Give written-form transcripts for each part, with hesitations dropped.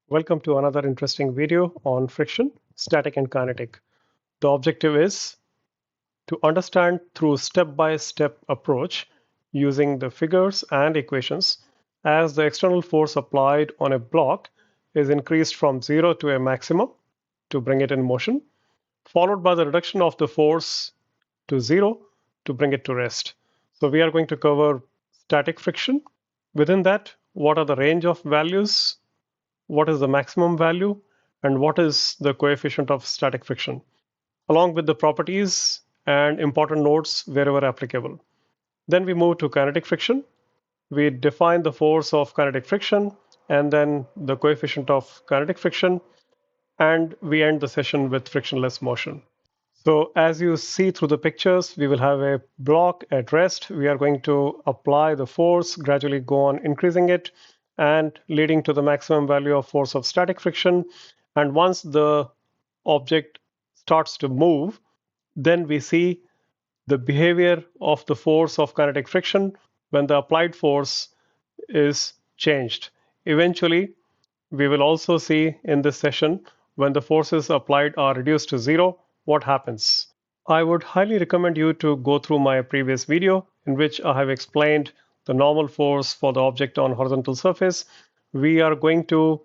Welcome to another interesting video on friction, static and kinetic. The objective is to understand through step-by-step approach using the figures and equations as the external force applied on a block is increased from 0 to a maximum to bring it in motion, followed by the reduction of the force to 0 to bring it to rest. So we are going to cover static friction. Within that, what are the range of values, what is the maximum value, and what is the coefficient of static friction, along with the properties and important notes wherever applicable. Then we move to kinetic friction. We define the force of kinetic friction and then the coefficient of kinetic friction, and we end the session with frictionless motion. So as you see through the pictures, we will have a block at rest. We are going to apply the force, gradually go on increasing it and leading to the maximum value of force of static friction. And once the object starts to move, then we see the behavior of the force of kinetic friction when the applied force is changed. Eventually, we will also see in this session when the forces applied are reduced to zero, what happens. I would highly recommend you to go through my previous video in which I have explained the normal force for the object on horizontal surface. We are going to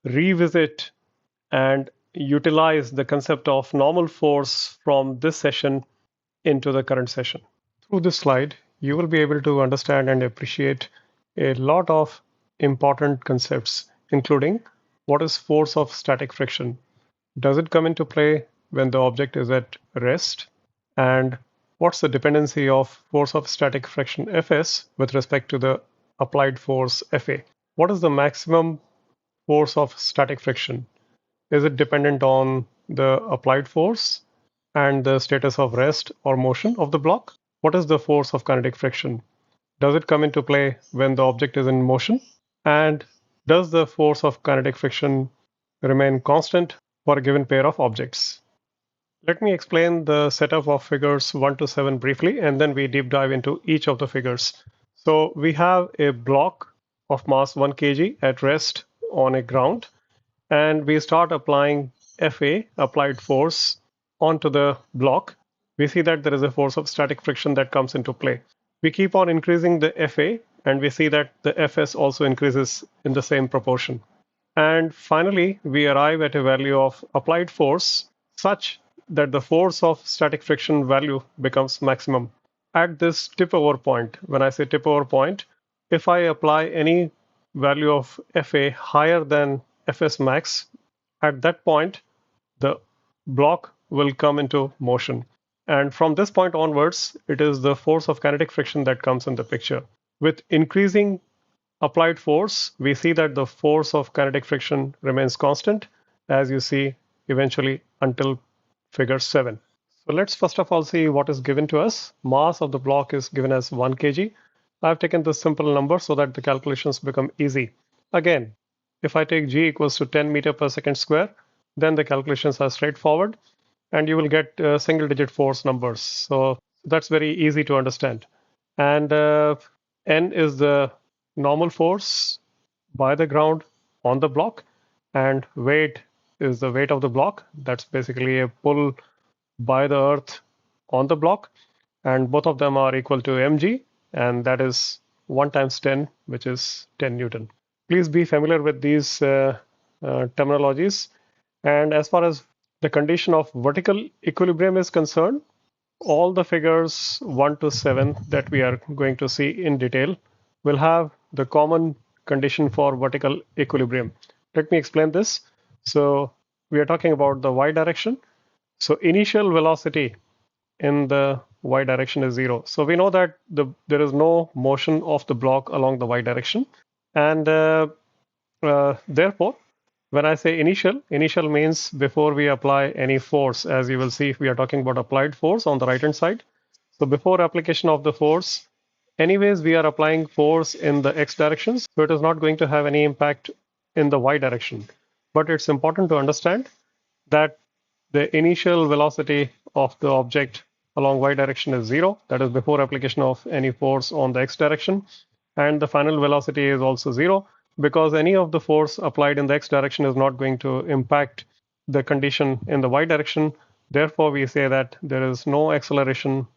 revisit and utilize the concept of normal force from this session into the current session. Through this slide, you will be able to understand and appreciate a lot of important concepts, including what is force of static friction? Does it come into play when the object is at rest? And what's the dependency of force of static friction Fs with respect to the applied force Fa? What is the maximum force of static friction? Is it dependent on the applied force and the status of rest or motion of the block? What is the force of kinetic friction? Does it come into play when the object is in motion? And does the force of kinetic friction remain constant for a given pair of objects? Let me explain the setup of figures 1 to 7 briefly, and then we deep dive into each of the figures. So we have a block of mass 1 kg at rest on a ground, and we start applying Fa, applied force, onto the block. We see that there is a force of static friction that comes into play. We keep on increasing the Fa, and we see that the Fs also increases in the same proportion. And finally, we arrive at a value of applied force such that the force of static friction value becomes maximum. At this tip over point, when I say tip over point, if I apply any value of Fa higher than Fs max, at that point, the block will come into motion. And from this point onwards, it is the force of kinetic friction that comes in the picture. With increasing applied force, we see that the force of kinetic friction remains constant, as you see eventually until figure 7. So let's first of all see what is given to us. Mass of the block is given as 1 kg. I've taken this simple number so that the calculations become easy. Again, if I take g equals to 10 meter per second square, then the calculations are straightforward and you will get single digit force numbers. So that's very easy to understand. And N is the normal force by the ground on the block, and weight is the weight of the block. That's basically a pull by the earth on the block, and both of them are equal to mg, and that is 1 times 10, which is 10 Newton. Please be familiar with these terminologies. And as far as the condition of vertical equilibrium is concerned, all the figures 1 to 7 that we are going to see in detail will have the common condition for vertical equilibrium. Let me explain this. So we are talking about the y direction. So initial velocity in the y direction is 0. So we know that there is no motion of the block along the y direction. And therefore, when I say initial, initial means before we apply any force. As you will see, if we are talking about applied force on the right hand side. So before application of the force, anyways, we are applying force in the x direction. So it is not going to have any impact in the y direction. But it's important to understand that the initial velocity of the object along y direction is 0. That is before application of any force on the x direction. And the final velocity is also 0. because any of the force applied in the x direction is not going to impact the condition in the y direction. Therefore, we say that there is no acceleration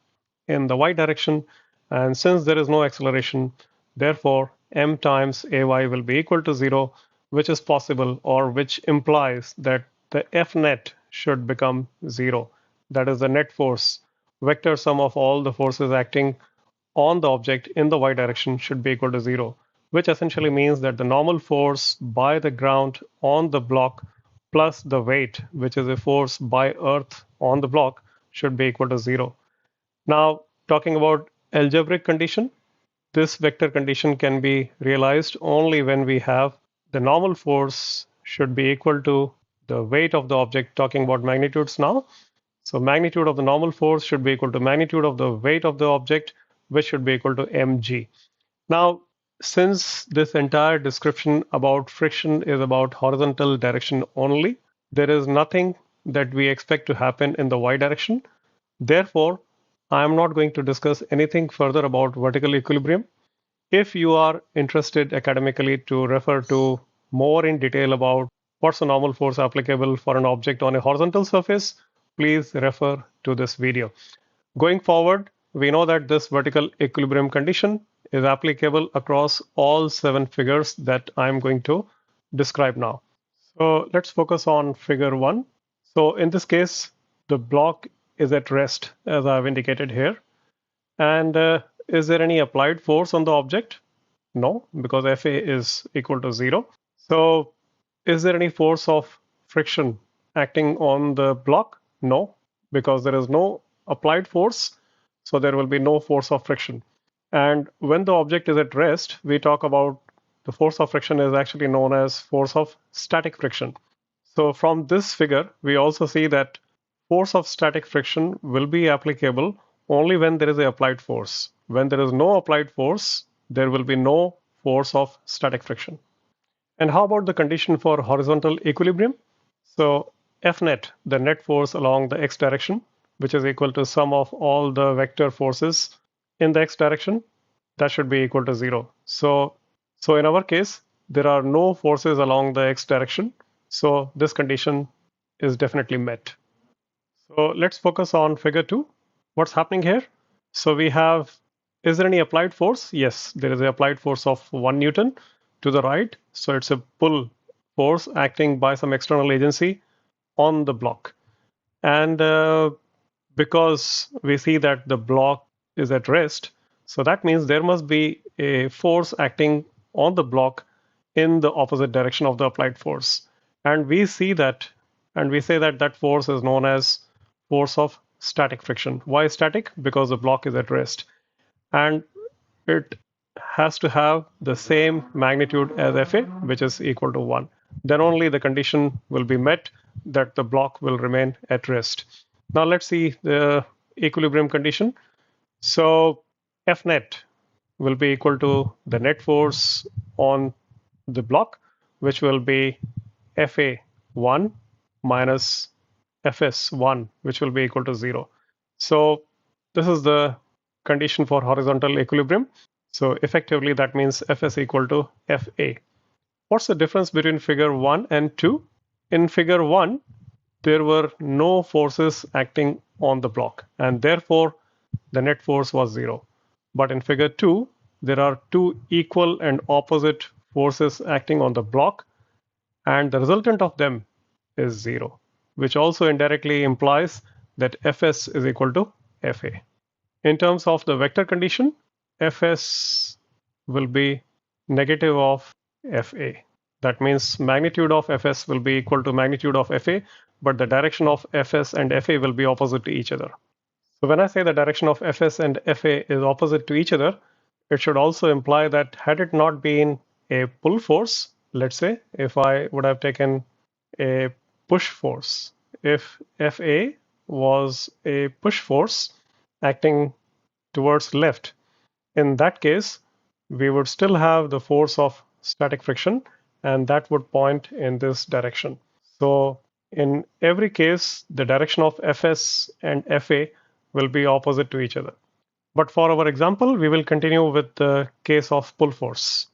in the y direction. And since there is no acceleration, therefore m times ay will be equal to 0, which is possible, or which implies that the F net should become 0. That is the net force. Vector sum of all the forces acting on the object in the y direction should be equal to 0, which essentially means that the normal force by the ground on the block plus the weight, which is a force by Earth on the block, should be equal to 0. Now, talking about algebraic condition, this vector condition can be realized only when we have the normal force should be equal to the weight of the object, talking about magnitudes now. So magnitude of the normal force should be equal to magnitude of the weight of the object, which should be equal to mg. Now, since this entire description about friction is about horizontal direction only, there is nothing that we expect to happen in the y direction. Therefore, I am not going to discuss anything further about vertical equilibrium. If you are interested academically to refer to more in detail about what's the normal force applicable for an object on a horizontal surface, please refer to this video. Going forward, we know that this vertical equilibrium condition is applicable across all 7 figures that I'm going to describe now. So let's focus on figure 1. So in this case, the block is at rest, as I've indicated here. And is there any applied force on the object? No, because Fa is equal to 0. So is there any force of friction acting on the block? No, because there is no applied force, so there will be no force of friction. And when the object is at rest, we talk about the force of friction is actually known as force of static friction. So from this figure, we also see that force of static friction will be applicable only when there is a applied force. When there is no applied force, there will be no force of static friction. And how about the condition for horizontal equilibrium? So F net, the net force along the x direction, which is equal to sum of all the vector forces in the x direction, that should be equal to 0. So in our case, there are no forces along the x direction. So this condition is definitely met. So let's focus on figure 2. What's happening here? So we have, is there any applied force? Yes, there is an applied force of 1 Newton to the right. So it's a pull force acting by some external agency on the block. And because we see that the block is at rest, so that means there must be a force acting on the block in the opposite direction of the applied force. And we see that, and we say that that force is known as force of static friction. Why static? Because the block is at rest. And it has to have the same magnitude as Fa, which is equal to 1. Then only the condition will be met that the block will remain at rest. Now let's see the equilibrium condition. So F net will be equal to the net force on the block, which will be Fa1 minus Fs1, which will be equal to 0. So this is the condition for horizontal equilibrium. So effectively, that means Fs equal to Fa. What's the difference between figure 1 and 2? In figure 1, there were no forces acting on the block, and therefore the net force was 0. But in figure 2, there are two equal and opposite forces acting on the block, and the resultant of them is 0, which also indirectly implies that Fs is equal to Fa. In terms of the vector condition, Fs will be negative of Fa. That means magnitude of Fs will be equal to magnitude of Fa, but the direction of Fs and Fa will be opposite to each other. So when I say the direction of Fs and Fa is opposite to each other, it should also imply that had it not been a pull force, let's say, if I would have taken a push force, if Fa was a push force acting towards left, in that case, we would still have the force of static friction, and that would point in this direction. So in every case, the direction of Fs and Fa will be opposite to each other. But for our example, we will continue with the case of pull force.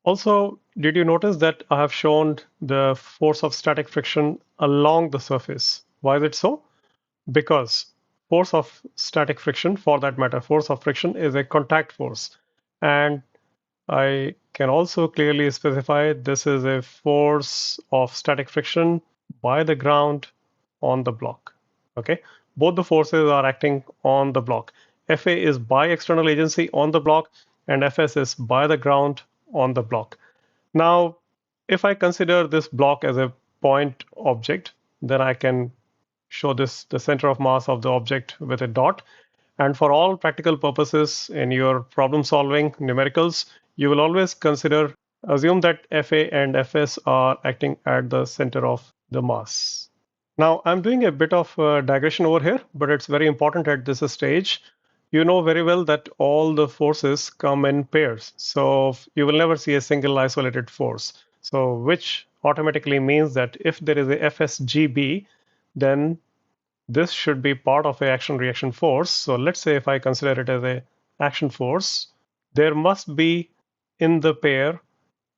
Also, did you notice that I have shown the force of static friction along the surface? Why is it so? Because force of static friction, for that matter, force of friction is a contact force. And I can also clearly specify this is a force of static friction by the ground on the block. Okay, both the forces are acting on the block. Fa is by external agency on the block, and Fs is by the ground on the block. Now, if I consider this block as a point object, then I can show this the center of mass of the object with a dot. And for all practical purposes in your problem solving numericals, you will always assume that Fa and Fs are acting at the center of the mass. Now, I'm doing a bit of digression over here, but it's very important at this stage. You know very well that all the forces come in pairs. So you will never see a single isolated force. So which automatically means that if there is a FSGB, then this should be part of a action reaction force. So let's say if I consider it as a action force, there must be in the pair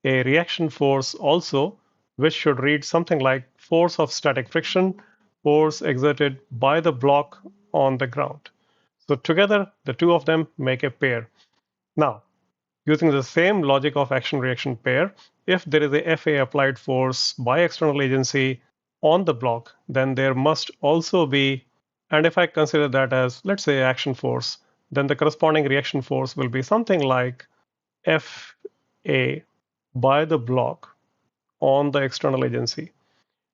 a reaction force also, which should read something like force of static friction, force exerted by the block on the ground. So together, the two of them make a pair. Now, using the same logic of action reaction pair, if there is a Fa applied force by external agency on the block, then there must also be, and if I consider that as, let's say, action force, then the corresponding reaction force will be something like Fa by the block on the external agency.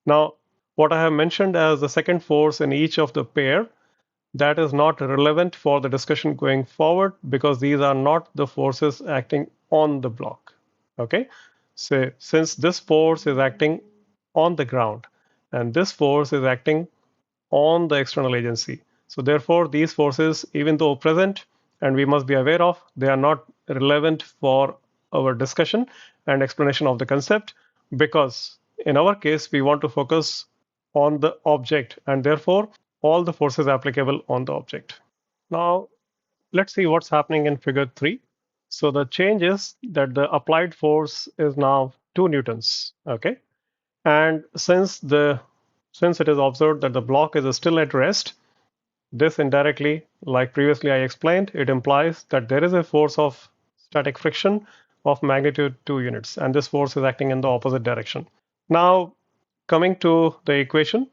Now, what I have mentioned as the second force in each of the pair, that is not relevant for the discussion going forward because these are not the forces acting on the block. Okay, so since this force is acting on the ground and this force is acting on the external agency, so therefore these forces, even though present and we must be aware of, they are not relevant for our discussion and explanation of the concept, because in our case we want to focus on the object and therefore all the forces applicable on the object. Now, let's see what's happening in figure 3. So the change is that the applied force is now 2 newtons. Okay. And since it is observed that the block is still at rest, this indirectly, like previously I explained, it implies that there is a force of static friction of magnitude 2 units, and this force is acting in the opposite direction. Now, coming to the equation,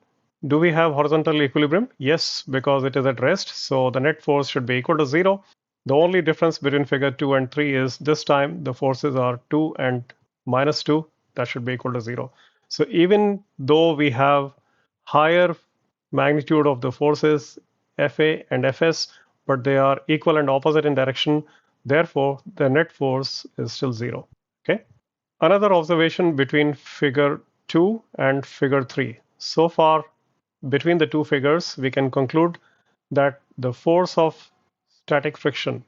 do we have horizontal equilibrium? Yes, because it is at rest, so the net force should be equal to 0. The only difference between figure 2 and 3 is this time the forces are 2 and minus 2. That should be equal to 0. So even though we have higher magnitude of the forces Fa and Fs, but they are equal and opposite in direction, therefore the net force is still 0. Okay. Another observation between figure 2 and figure 3. So far, between the two figures, we can conclude that the force of static friction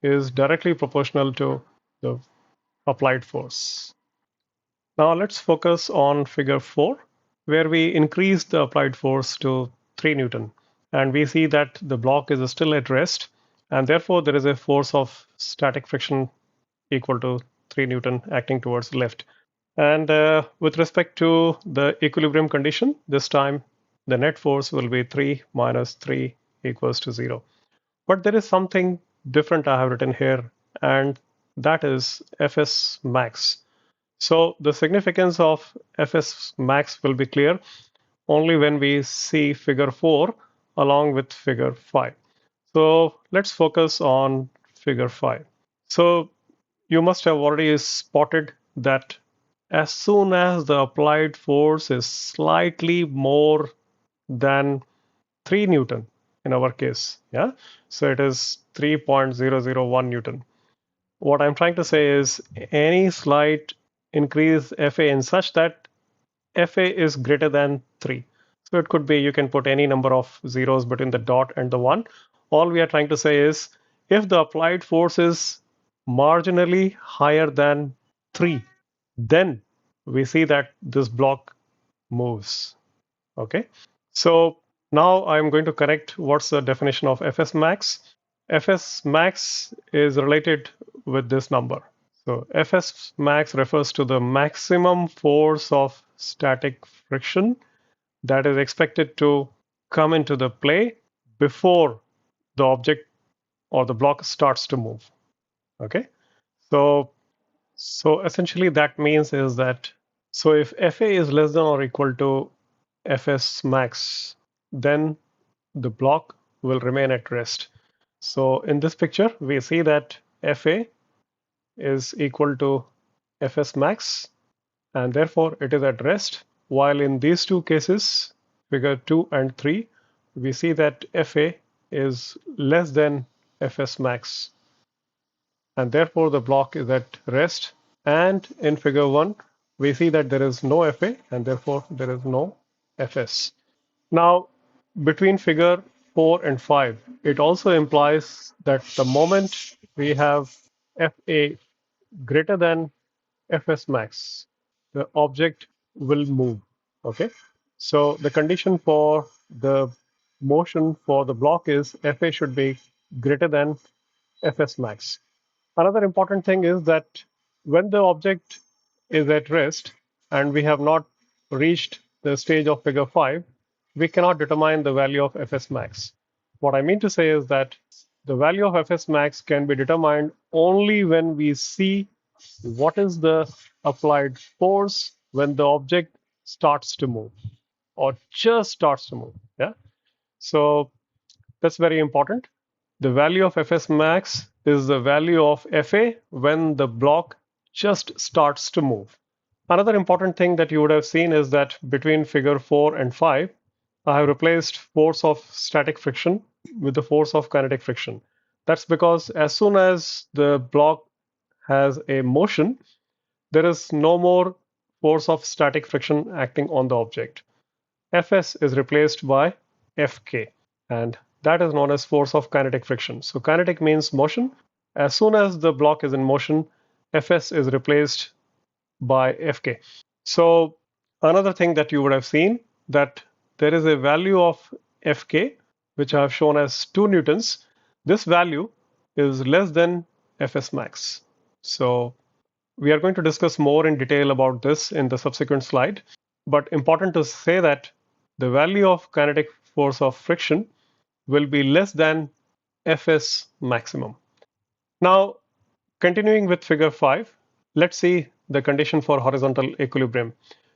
is directly proportional to the applied force. Now let's focus on figure 4, where we increase the applied force to 3 Newton. And we see that the block is still at rest, and therefore there is a force of static friction equal to 3 Newton acting towards the left. And with respect to the equilibrium condition, this time the net force will be 3 minus 3 equals to 0. But there is something different I have written here, and that is Fs max. So the significance of Fs max will be clear only when we see figure 4 along with figure 5. So let's focus on figure 5. So you must have already spotted that as soon as the applied force is slightly more than 3 Newton in our case, yeah, so it is 3.001 Newton. What I'm trying to say is any slight increase Fa in such that Fa is greater than 3. So it could be you can put any number of zeros between the dot and the 1. All we are trying to say is if the applied force is marginally higher than 3, then we see that this block moves. Okay. So now I'm going to correct what's the definition of Fs max. Fs max is related with this number. So Fs max refers to the maximum force of static friction that is expected to come into the play before the object or the block starts to move. Okay, so essentially that means is that so if Fa is less than or equal to Fs max, then the block will remain at rest. So in this picture, we see that Fa is equal to Fs max, and therefore it is at rest. While in these two cases, figure 2 and 3, we see that Fa is less than Fs max, and therefore the block is at rest. And in figure 1, we see that there is no Fa, and therefore there is no Fs. Now, between figure 4 and 5, it also implies that the moment we have Fa greater than Fs max, the object will move. Okay, so the condition for the motion for the block is Fa should be greater than Fs max. Another important thing is that when the object is at rest and we have not reached the stage of figure 5, we cannot determine the value of Fs max. What I mean to say is that the value of Fs max can be determined only when we see what is the applied force when the object starts to move or just starts to move. Yeah. So that's very important. The value of Fs max is the value of Fa when the block just starts to move. Another important thing that you would have seen is that between figure 4 and 5, I have replaced force of static friction with the force of kinetic friction. That's because as soon as the block has a motion, there is no more force of static friction acting on the object. Fs is replaced by Fk, and that is known as force of kinetic friction. So kinetic means motion. As soon as the block is in motion, Fs is replaced by Fk. So another thing that you would have seen that there is a value of Fk, which I have shown as 2 newtons. This value is less than Fs max. So we are going to discuss more in detail about this in the subsequent slide, but important to say that the value of kinetic force of friction will be less than Fs maximum. Now, continuing with figure 5, let's see the condition for horizontal equilibrium.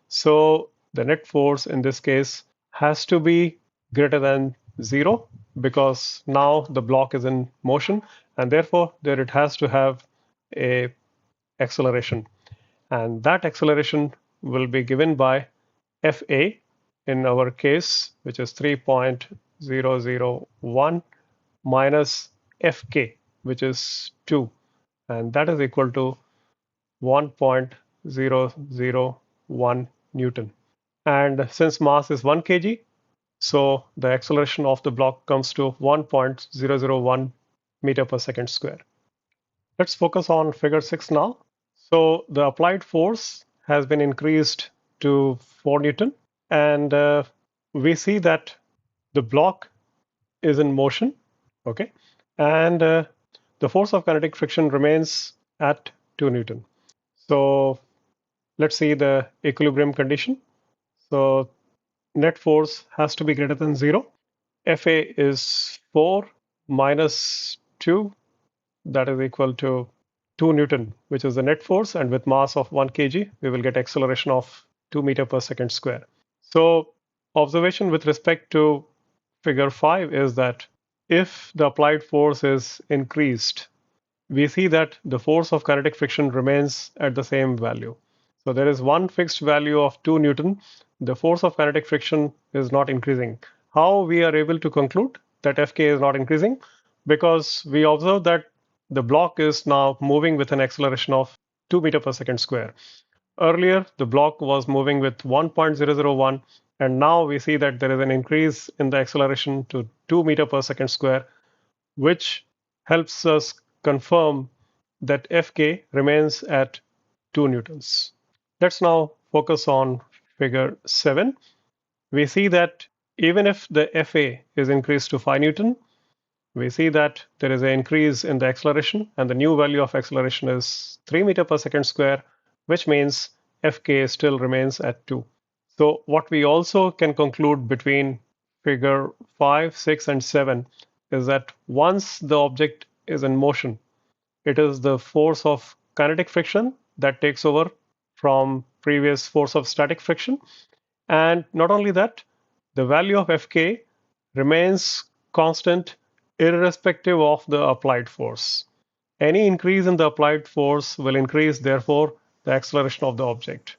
So the net force in this case has to be greater than 0 because now the block is in motion, and therefore there it has to have a acceleration, and that acceleration will be given by Fa in our case, which is 3.001 minus Fk, which is 2, and that is equal to 1.001 Newton. And since mass is 1 kg, so the acceleration of the block comes to 1.001 meter per second square. Let's focus on figure 6 now. So the applied force has been increased to 4 Newton, and we see that the block is in motion, okay, and the force of kinetic friction remains at 2 Newton. So let's see the equilibrium condition. So net force has to be greater than 0. Fa is 4 minus 2, that is equal to 2 Newton, which is the net force, and with mass of 1 kg, we will get acceleration of 2 meter per second square. So observation with respect to figure 5 is that if the applied force is increased, we see that the force of kinetic friction remains at the same value. So there is one fixed value of 2 Newton. The force of kinetic friction is not increasing. How we are able to conclude that Fk is not increasing? Because we observe that the block is now moving with an acceleration of 2 meter per second square. Earlier, the block was moving with 1.001, and now we see that there is an increase in the acceleration to 2 meter per second square, which helps us confirm that Fk remains at 2 newtons. Let's now focus on figure 7. We see that even if the Fa is increased to 5 Newton, we see that there is an increase in the acceleration, and the new value of acceleration is 3 meter per second square, which means Fk still remains at 2. So what we also can conclude between figure 5, 6, and 7 is that once the object is in motion, it is the force of kinetic friction that takes over from previous force of static friction. And not only that, the value of Fk remains constant irrespective of the applied force. Any increase in the applied force will increase, therefore, the acceleration of the object,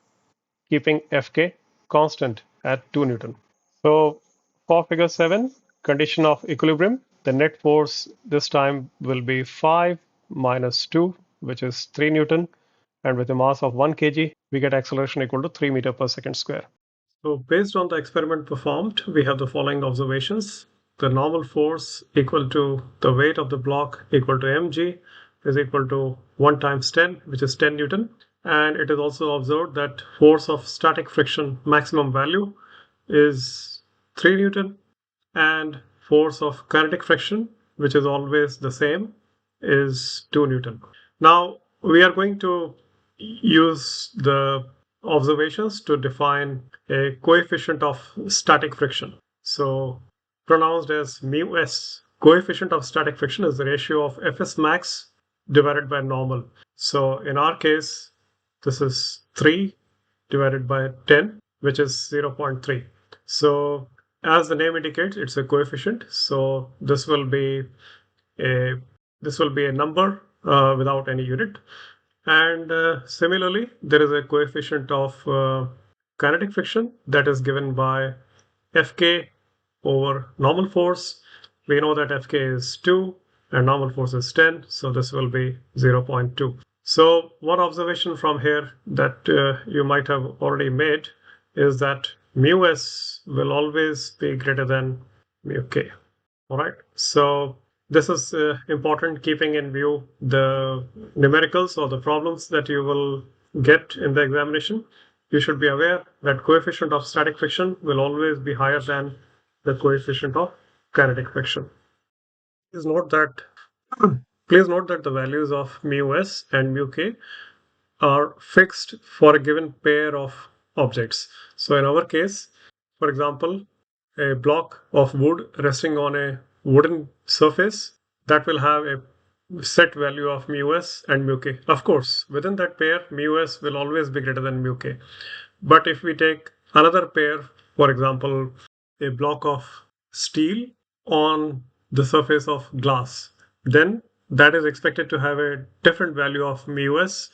keeping Fk constant at 2 Newton. So for figure 7, condition of equilibrium, the net force this time will be 5 minus 2, which is 3 Newton. And with a mass of 1 kg, we get acceleration equal to 3 meter per second square. So based on the experiment performed, we have the following observations. The normal force equal to the weight of the block equal to mg is equal to 1 times 10, which is 10 Newton. And it is also observed that force of static friction maximum value is 3 Newton, and force of kinetic friction, which is always the same, is 2 Newton. Now we are going to use the observations to define a coefficient of static friction. So pronounced as mu s. Coefficient of static friction is the ratio of Fs max divided by normal. So in our case, this is 3 divided by 10, which is 0.3. So as the name indicates, it's a coefficient. So this will be a number without any unit. And similarly, there is a coefficient of kinetic friction that is given by Fk over normal force. We know that Fk is 2 and normal force is 10, so this will be 0.2. So one observation from here that you might have already made is that mu s will always be greater than mu k. All right, so this is important, keeping in view the numericals or the problems that you will get in the examination. You should be aware that coefficient of static friction will always be higher than the coefficient of kinetic friction. Please note that please note that the values of mu s and mu k are fixed for a given pair of objects. So in our case, for example, a block of wood resting on a wooden surface, that will have a set value of mu s and mu k. Of course, within that pair, mu s will always be greater than mu k. But if we take another pair, for example, a block of steel on the surface of glass, then that is expected to have a different value of mu s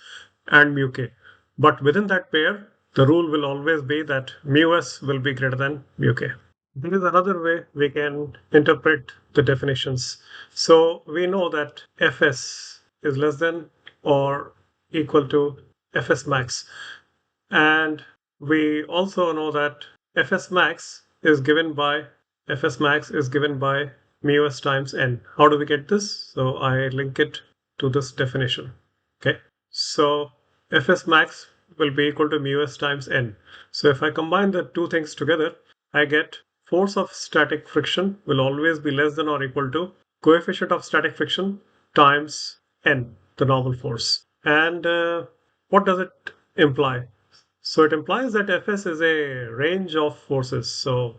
and mu k. But within that pair, the rule will always be that mu s will be greater than mu k. There is another way we can interpret the definitions. So we know that Fs is less than or equal to Fs max. And we also know that Fs max is given by mu s times n. How do we get this? So I link it to this definition. Okay. So Fs max will be equal to mu s times n. So if I combine the two things together, I get force of static friction will always be less than or equal to coefficient of static friction times n, the normal force. And what does it imply? So it implies that Fs is a range of forces. So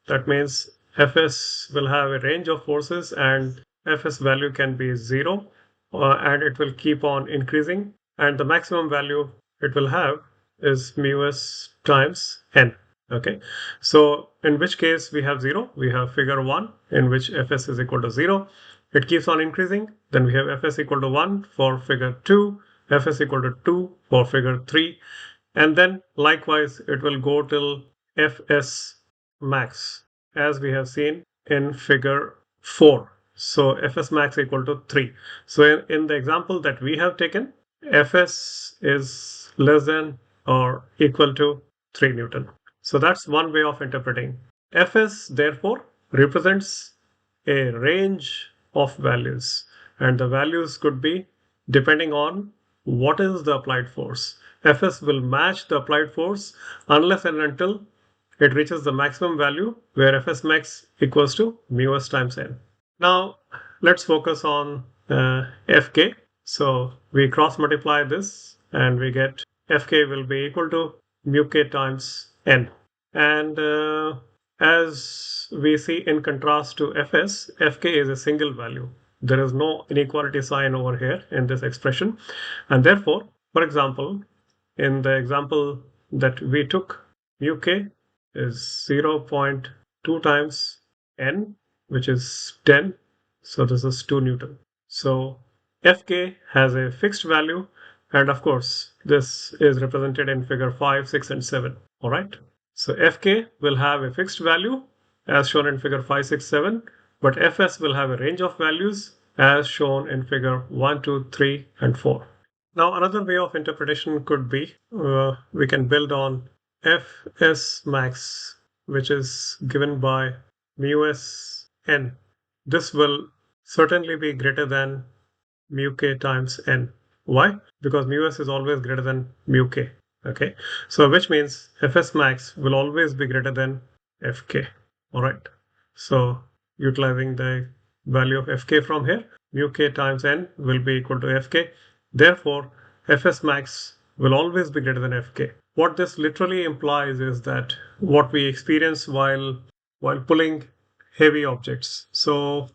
that means Fs will have a range of forces, and Fs value can be 0, and it will keep on increasing. And the maximum value it will have is mu s times n. Okay, so in which case we have 0, we have figure 1 in which Fs is equal to 0. It keeps on increasing. Then we have Fs equal to 1 for figure 2, Fs equal to 2 for figure 3. And then likewise, it will go till Fs max, as we have seen in figure 4. So Fs max equal to 3. So in the example that we have taken, Fs is less than or equal to 3 Newton. So that's one way of interpreting. Fs therefore represents a range of values, and the values could be depending on what is the applied force. Fs will match the applied force unless and until it reaches the maximum value where Fs max equals to mu s times n. Now, let's focus on Fk. So we cross multiply this and we get Fk will be equal to mu k times n. And as we see in contrast to Fs, Fk is a single value. There is no inequality sign over here in this expression. And therefore, for example, in the example that we took, mu k is 0.2 times n, which is 10. So this is 2 Newton. So Fk has a fixed value. And of course, this is represented in figure 5, 6, and 7. All right. So Fk will have a fixed value as shown in figure 5, 6, 7. But Fs will have a range of values as shown in figure 1, 2, 3, and 4. Now, another way of interpretation could be we can build on Fs max, which is given by mu s n. This will certainly be greater than mu k times n. Why? Because mu s is always greater than mu k. Okay, so which means Fs max will always be greater than Fk. All right. So utilizing the value of Fk from here, mu k times n will be equal to Fk. Therefore, Fs max will always be greater than Fk. What this literally implies is that what we experience while pulling heavy objects. So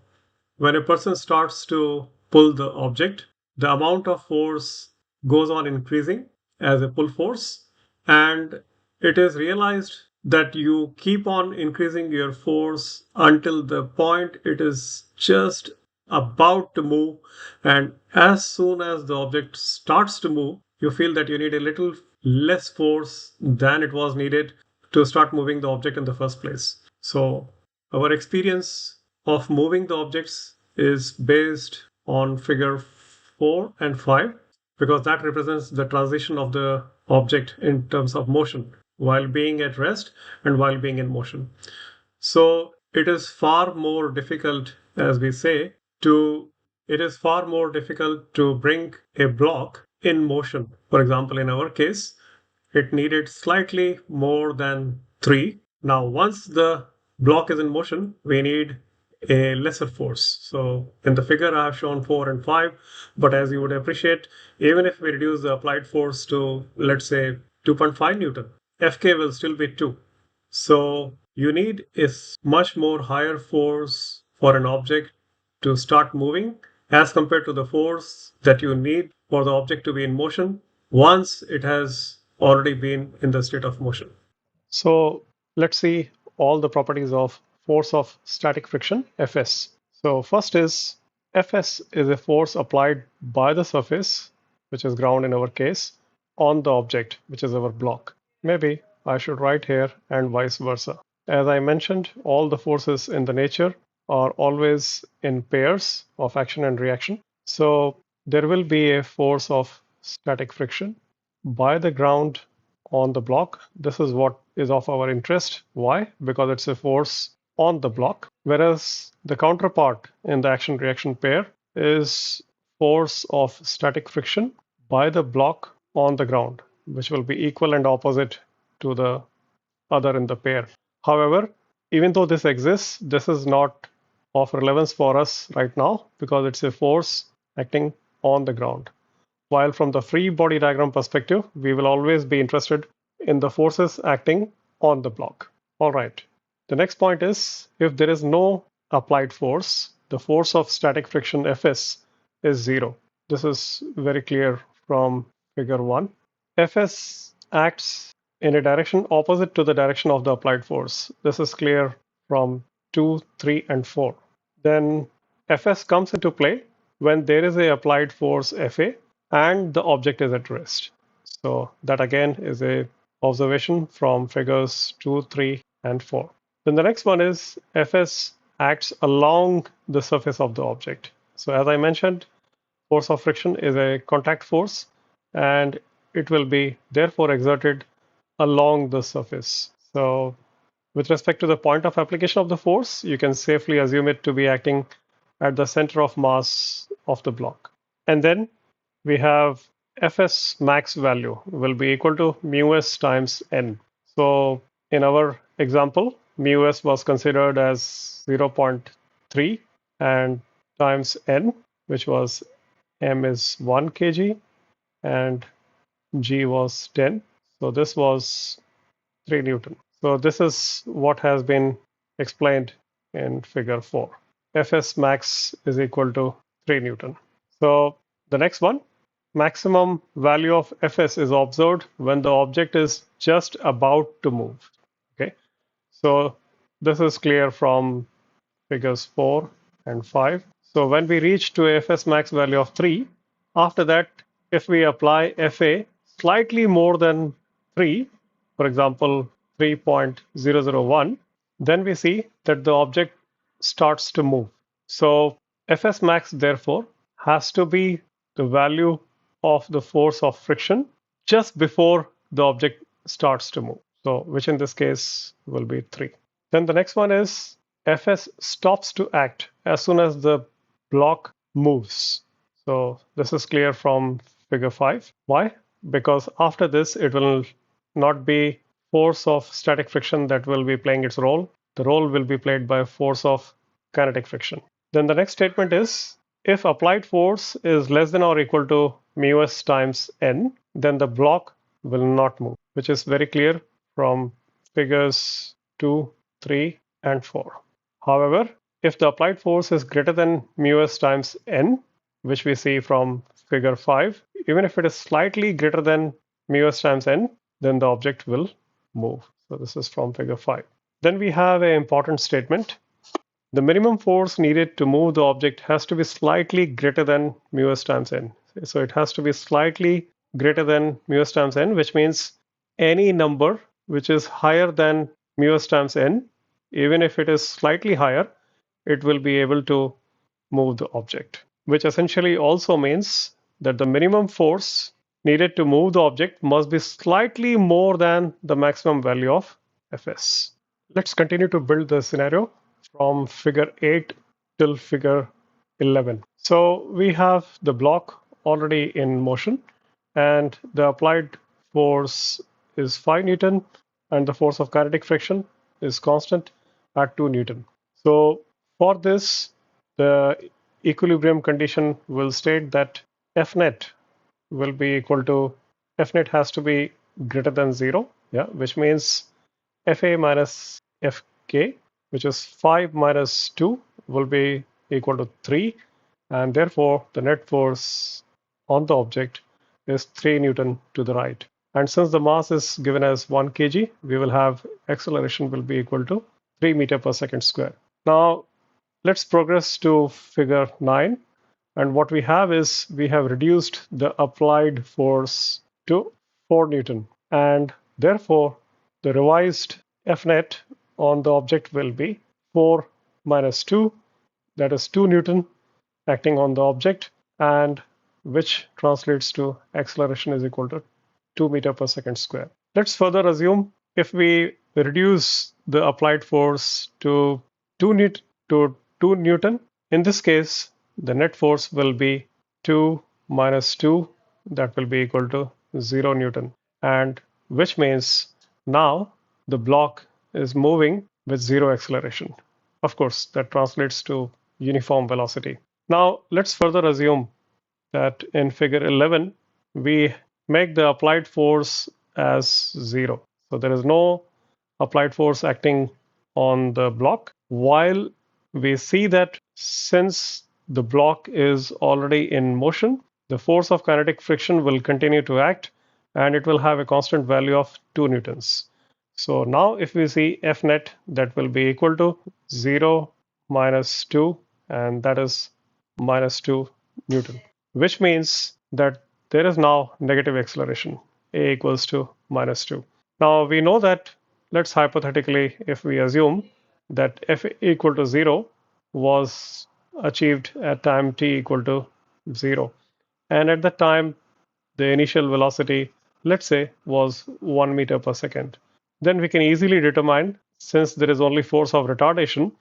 when a person starts to pull the object, the amount of force goes on increasing as a pull force, and it is realized that you keep on increasing your force until the point it is just about to move. And as soon as the object starts to move, you feel that you need a little less force than it was needed to start moving the object in the first place. So our experience of moving the objects is based on figure 4 and 5 because that represents the transition of the object in terms of motion while being at rest and while being in motion. So it is far more difficult, as we say, it is far more difficult to bring a block in motion. For example, in our case, it needed slightly more than 3. Now, once the block is in motion, we need a lesser force. So in the figure, I have shown 4 and 5. But as you would appreciate, even if we reduce the applied force to, let's say, 2.5 Newton, Fk will still be 2. So you need a much more higher force for an object to start moving as compared to the force that you need for the object to be in motion once it has already been in the state of motion. So let's see all the properties of force of static friction, Fs. So first is Fs is a force applied by the surface, which is ground in our case, on the object, which is our block. Maybe I should write here and vice versa. As I mentioned, all the forces in the nature are always in pairs of action and reaction. So there will be a force of static friction by the ground on the block. This is what is of our interest. Why? Because it's a force on the block, whereas the counterpart in the action reaction pair is force of static friction by the block on the ground, which will be equal and opposite to the other in the pair. However, even though this exists, this is not of relevance for us right now because it's a force acting on the ground. While from the free body diagram perspective, we will always be interested in the forces acting on the block. All right. The next point is if there is no applied force, the force of static friction Fs is 0. This is very clear from figure 1. Fs acts in a direction opposite to the direction of the applied force. This is clear from 2, 3, and 4. Then Fs comes into play when there is a applied force Fa and the object is at rest. So that again is a observation from figures 2, 3, and 4. Then the next one is Fs acts along the surface of the object. So as I mentioned, force of friction is a contact force and it will be therefore exerted along the surface. So with respect to the point of application of the force, you can safely assume it to be acting at the center of mass of the block. And then we have Fs max value will be equal to mu s times n. So in our example, mu s was considered as 0.3 and times n, which was m is 1 kg and g was 10. So this was 3 Newton. So this is what has been explained in figure 4. Fs max is equal to 3 Newton. So the next one, maximum value of Fs is observed when the object is just about to move. Okay, so this is clear from figures 4 and 5. So when we reach to a Fs max value of 3, after that, if we apply Fa slightly more than 3, for example, 3.001, then we see that the object starts to move. So Fs max, therefore, has to be the value of the force of friction just before the object starts to move. So, which in this case will be 3. Then the next one is Fs stops to act as soon as the block moves. So this is clear from figure 5. Why? Because after this, it will not be force of static friction that will be playing its role. The role will be played by force of kinetic friction. Then the next statement is, if applied force is less than or equal to μs times n, then the block will not move, which is very clear from figures 2, 3, and 4. However, if the applied force is greater than μs times n, which we see from figure 5, even if it is slightly greater than μs times n, then the object will move. So this is from figure 5. Then we have an important statement. The minimum force needed to move the object has to be slightly greater than μs times n. So it has to be slightly greater than μs times n, which means any number which is higher than μs times n, even if it is slightly higher, it will be able to move the object, which essentially also means that the minimum force needed to move the object must be slightly more than the maximum value of Fs. Let's continue to build the scenario from figure 8 till figure 11. So we have the block already in motion and the applied force is 5 Newton and the force of kinetic friction is constant at 2 Newton. So for this, the equilibrium condition will state that Fnet will be equal to, Fnet has to be greater than 0, yeah, which means Fa minus Fk, which is 5 minus 2, will be equal to 3, and therefore the net force on the object is 3 Newton to the right. And since the mass is given as 1 kg, we will have acceleration will be equal to 3 meter per second square. Now let's progress to figure 9. And what we have is we have reduced the applied force to 4 Newton. And therefore, the revised Fnet on the object will be 4 minus 2, that is 2 Newton acting on the object, and which translates to acceleration is equal to 2 meter per second square. Let's further assume if we reduce the applied force to 2 Newton, in this case, the net force will be 2 minus 2, that will be equal to 0 Newton, and which means now the block is moving with 0 acceleration. Of course, that translates to uniform velocity. Now let's further assume that in figure 11, we make the applied force as 0. So there is no applied force acting on the block, while we see that since the block is already in motion, the force of kinetic friction will continue to act and it will have a constant value of 2 newtons. So now if we see Fnet, that will be equal to 0 minus 2, and that is minus 2 Newton, which means that there is now negative acceleration, a equals to minus 2. Now we know that, let's hypothetically, if we assume that F equal to 0 was achieved at time t equal to 0, and at that time the initial velocity, let's say, was 1 meter per second, then we can easily determine, since there is only force of retardation,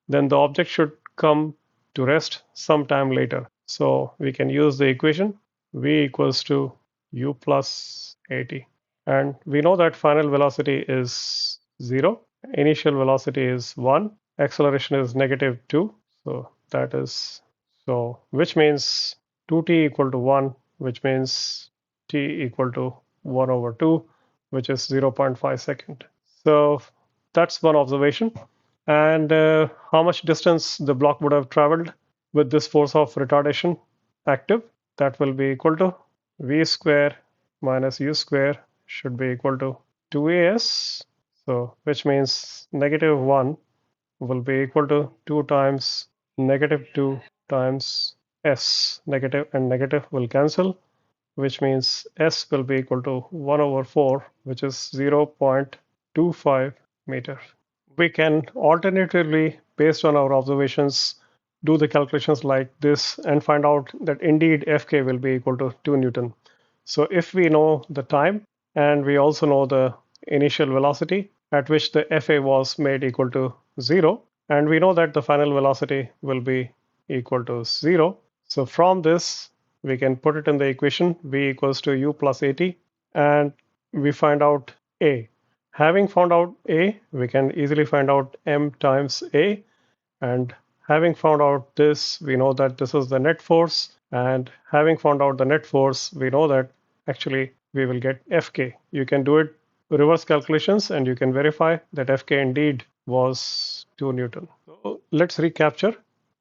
then the object should come to rest sometime later. So we can use the equation v equals to u plus at. And we know that final velocity is 0, initial velocity is 1, acceleration is negative 2. So that is So which means 2t equal to 1, which means t equal to 1 over 2, which is 0.5 second. So that's one observation. And how much distance the block would have traveled with this force of retardation active? That will be equal to v square minus u square should be equal to 2as. So which means negative 1 will be equal to 2 times negative 2 times s. Negative and negative will cancel, which means s will be equal to 1 over 4, which is 0.25 meter. We can alternatively, based on our observations, do the calculations like this and find out that indeed Fk will be equal to 2 Newton. So if we know the time and we also know the initial velocity at which the Fa was made equal to 0, and we know that the final velocity will be equal to 0. So from this, we can put it in the equation v equals to u plus at, and we find out a. Having found out a, we can easily find out m times a, and having found out this, we know that this is the net force, and having found out the net force, we know that actually we will get Fk. You can do it reverse calculations and you can verify that Fk indeed was 2 Newton. So let's recapture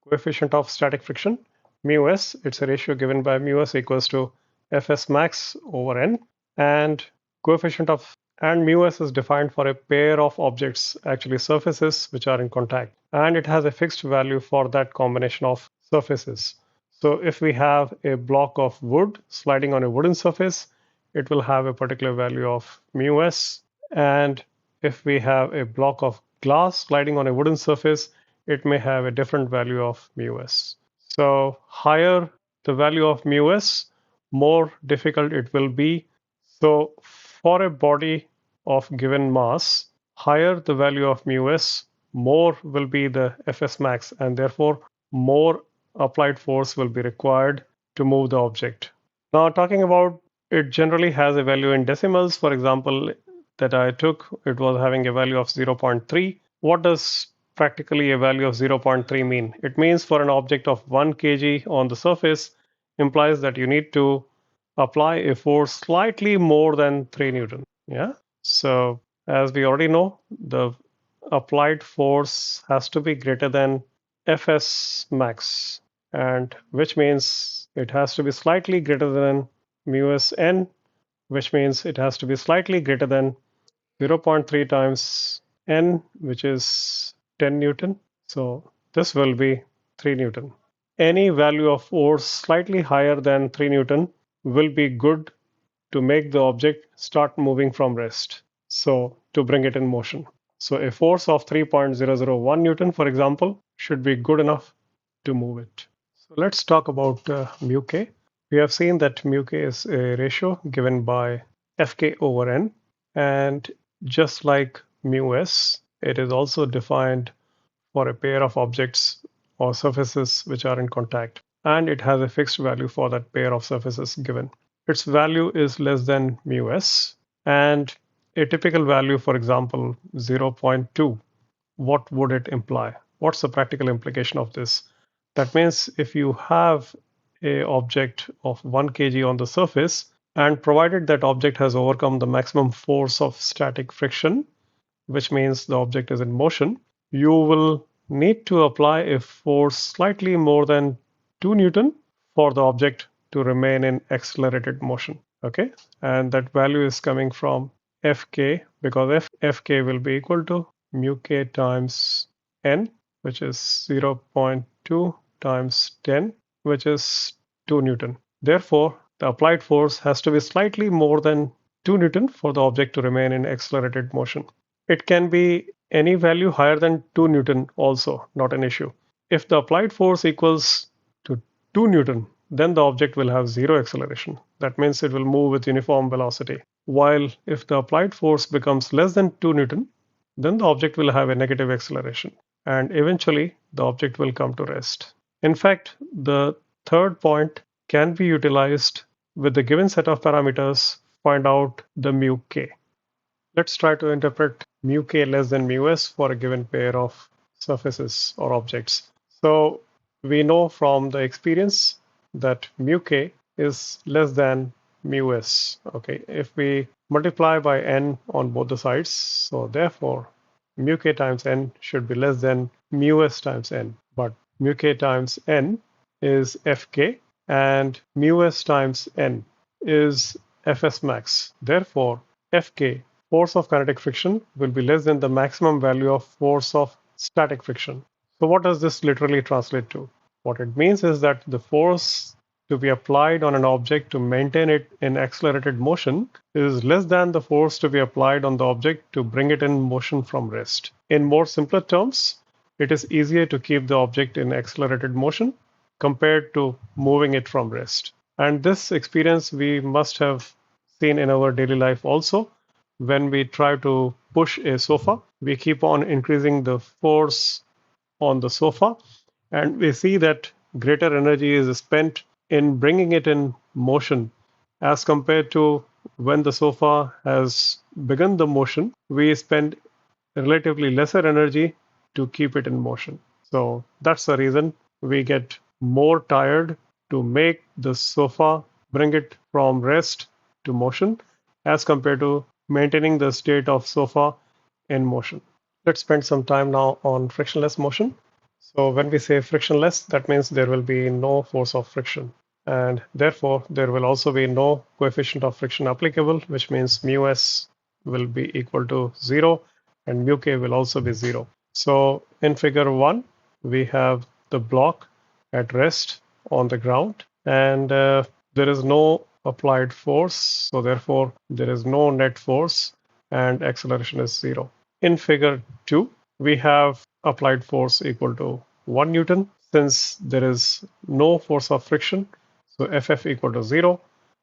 coefficient of static friction, mu s. It's a ratio given by mu s equals to Fs max over n, and coefficient of and mu s is defined for a pair of objects, actually surfaces, which are in contact. And it has a fixed value for that combination of surfaces. So if we have a block of wood sliding on a wooden surface, it will have a particular value of mu s. And if we have a block of glass sliding on a wooden surface, it may have a different value of mu s. So higher the value of mu s, more difficult it will be. So for a body of given mass, higher the value of mu s, more will be the Fs max, and therefore more applied force will be required to move the object. Now, talking about it generally has a value in decimals. For example, that I took, it was having a value of 0.3. What does practically a value of 0.3 mean? It means for an object of 1 kg on the surface implies that you need to apply a force slightly more than 3 Newton. Yeah. So as we already know, the applied force has to be greater than Fs max, and which means it has to be slightly greater than mu s n, which means it has to be slightly greater than 0.3 times n, which is 10 Newton. So this will be 3 Newton. Any value of force slightly higher than 3 Newton will be good to make the object start moving from rest. So to bring it in motion. So a force of 3.001 Newton, for example, should be good enough to move it. So let's talk about mu k. We have seen that mu k is a ratio given by Fk over n. And just like mu s, it is also defined for a pair of objects or surfaces which are in contact. And it has a fixed value for that pair of surfaces given. Its value is less than mu s, and a typical value, for example, 0.2, what would it imply? What's the practical implication of this? That means if you have a object of 1 kg on the surface, and provided that object has overcome the maximum force of static friction, which means the object is in motion, you will need to apply a force slightly more than 2 Newton for the object to remain in accelerated motion. Okay, and that value is coming from Fk, because Fk will be equal to mu k times n, which is 0.2 times 10, which is 2 Newton. Therefore, the applied force has to be slightly more than 2 Newton for the object to remain in accelerated motion. It can be any value higher than 2 Newton also, not an issue. If the applied force equals to 2 Newton, then the object will have zero acceleration. That means it will move with uniform velocity. While if the applied force becomes less than 2 Newton, then the object will have a negative acceleration. And eventually, the object will come to rest. In fact, the third point can be utilized with the given set of parameters, find out the mu k. Let's try to interpret mu k less than mu s for a given pair of surfaces or objects. So we know from the experience that mu k is less than mu s. Okay, if we multiply by n on both the sides, so therefore mu k times n should be less than mu s times n. But mu k times n is fk and mu s times n is fs max. Therefore, fk, force of kinetic friction, will be less than the maximum value of force of static friction. So what does this literally translate to? What it means is that the force to be applied on an object to maintain it in accelerated motion is less than the force to be applied on the object to bring it in motion from rest. In more simpler terms, it is easier to keep the object in accelerated motion compared to moving it from rest. And this experience we must have seen in our daily life also. When we try to push a sofa, we keep on increasing the force on the sofa, and we see that greater energy is spent in bringing it in motion as compared to when the sofa has begun the motion, we spend relatively lesser energy to keep it in motion. So that's the reason we get more tired to make the sofa bring it from rest to motion as compared to maintaining the state of sofa in motion. Let's spend some time now on frictionless motion. So when we say frictionless, that means there will be no force of friction. And therefore, there will also be no coefficient of friction applicable, which means mu s will be equal to 0 and mu k will also be 0. So in figure 1, we have the block at rest on the ground, and there is no applied force. So therefore, there is no net force and acceleration is 0. In figure 2, we have applied force equal to 1 Newton. Since there is no force of friction, so Ff equal to 0,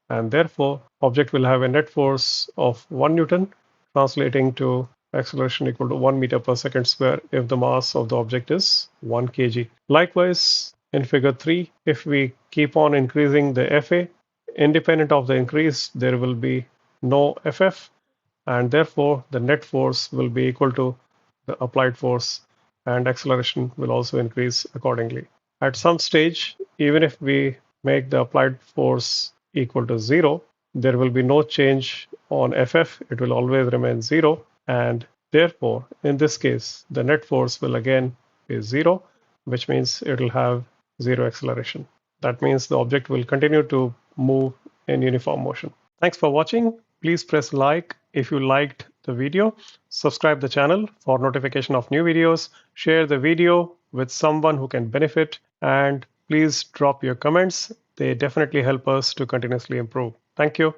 and therefore object will have a net force of 1 Newton, translating to acceleration equal to 1 meter per second square if the mass of the object is 1 kg. Likewise, in figure 3, if we keep on increasing the Fa, independent of the increase, there will be no Ff, and therefore the net force will be equal to the applied force, and acceleration will also increase accordingly. At some stage, even if we make the applied force equal to 0, there will be no change on Ff. It will always remain 0, and therefore, in this case, the net force will again be 0, which means it will have 0 acceleration. That means the object will continue to move in uniform motion. Thanks for watching. Please press like if you liked the video. Subscribe the channel for notification of new videos. Share the video with someone who can benefit, and please drop your comments. They definitely help us to continuously improve. Thank you.